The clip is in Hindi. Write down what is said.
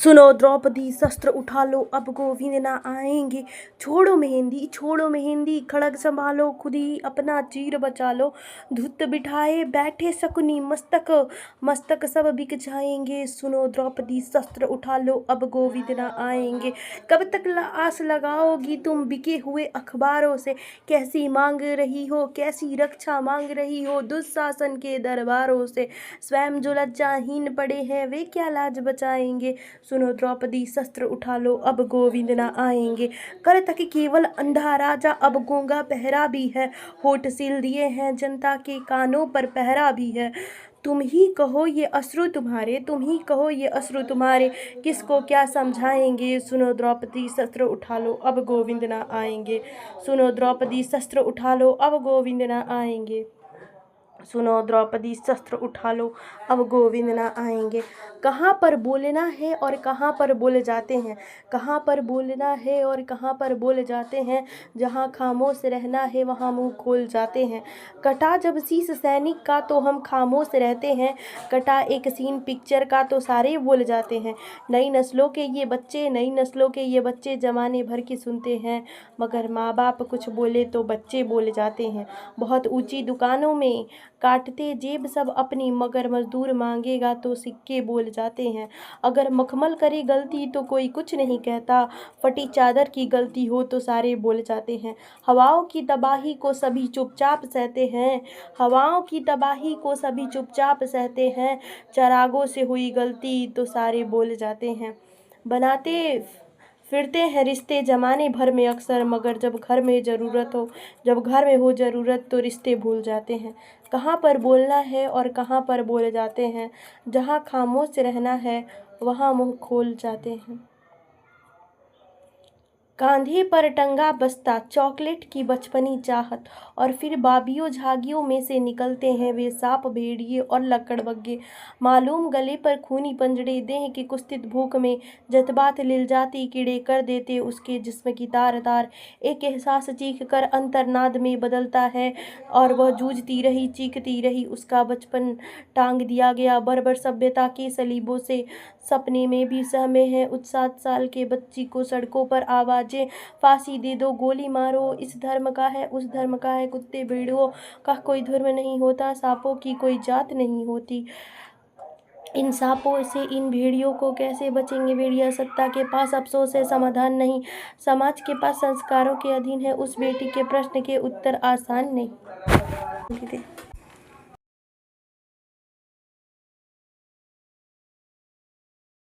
सुनो द्रौपदी शस्त्र उठा लो, अब गोविंद ना आएंगे। छोड़ो मेहंदी, खड़ग संभालो, खुद ही अपना चीर बचा लो। धुत बिठाए बैठे शकुनी, मस्तक मस्तक सब बिक जाएंगे। सुनो द्रौपदी शस्त्र उठा लो, अब गोविंद ना आएंगे। कब तक आस लगाओगी तुम बिके हुए अखबारों से? कैसी मांग रही हो, कैसी रक्षा मांग रही हो दुशासन के दरबारों से? स्वयं जो लज्जाहीन पड़े हैं वे क्या लाज बचाएंगे। सुनो द्रौपदी शस्त्र उठा लो, अब गोविंद ना आएंगे। कर तक केवल अंधा राजा, अब गूंगा पहरा भी है। होठ सील दिए हैं जनता के, कानों पर पहरा भी है। तुम ही कहो ये अश्रु तुम्हारे, किसको क्या समझाएंगे। सुनो द्रौपदी शस्त्र उठा लो, अब गोविंद ना आएंगे। सुनो द्रौपदी शस्त्र उठा लो, अब गोविंद ना आएंगे। सुनो द्रौपदी शस्त्र उठा लो, अब गोविंद ना आएंगे। कहाँ पर बोलना है और कहाँ पर बोले जाते हैं, कहाँ पर बोलना है और कहाँ पर बोले जाते हैं। जहाँ खामोश रहना है वहाँ मुंह खोल जाते हैं। कटा जब शीश सैनिक का तो हम खामोश रहते हैं, कटा एक सीन पिक्चर का तो सारे बोल जाते हैं। नई नस्लों के ये बच्चे जमाने भर की सुनते हैं, मगर माँ बाप कुछ बोले तो बच्चे बोल जाते हैं। बहुत ऊंची दुकानों में काटते जेब सब अपनी, मगर मजदूर मांगेगा तो सिक्के बोल जाते हैं। अगर मखमल करे गलती तो कोई कुछ नहीं कहता, फटी चादर की गलती हो तो सारे बोल जाते हैं। हवाओं की तबाही को सभी चुपचाप सहते हैं, हवाओं की तबाही को सभी चुपचाप सहते हैं। चरागों से हुई गलती तो सारे बोल जाते हैं। बनाते फिरते हैं रिश्ते जमाने भर में अक्सर, मगर जब घर में हो ज़रूरत तो रिश्ते भूल जाते हैं। कहाँ पर बोलना है और कहाँ पर बोले जाते हैं, जहाँ खामोश रहना है वहाँ मुंह खोल जाते हैं। कांधे पर टंगा बस्ता, चॉकलेट की बचपनी चाहत, और फिर बाबियों झागियों में से निकलते हैं वे सांप, भेड़िए और लकड़बग्गे। मालूम गले पर खूनी पंजड़े, देह की कुत्सित भूख में जज्बात लिलजाती कीड़े कर देते उसके जिस्म की तार तार। एक एहसास चीख कर अंतर्नाद में बदलता है और वह जूझती रही चीखती रही। उसका बचपन टांग दिया गया बर्बर सभ्यता के सलीबों से। सपने में भी सहमे हैं उस 7 साल के बच्ची को सड़कों पर आवाजें, फांसी दे दो, गोली मारो, इस धर्म का है उस धर्म का है। कुत्ते भेड़ियों का कोई धर्म नहीं होता, सांपों की कोई जात नहीं होती। इन सांपों से इन भेड़ियों को कैसे बचेंगे भेड़िया? सत्ता के पास अफसोस है, समाधान नहीं। समाज के पास संस्कारों के अधीन है उस बेटी के प्रश्न के उत्तर आसान नहीं।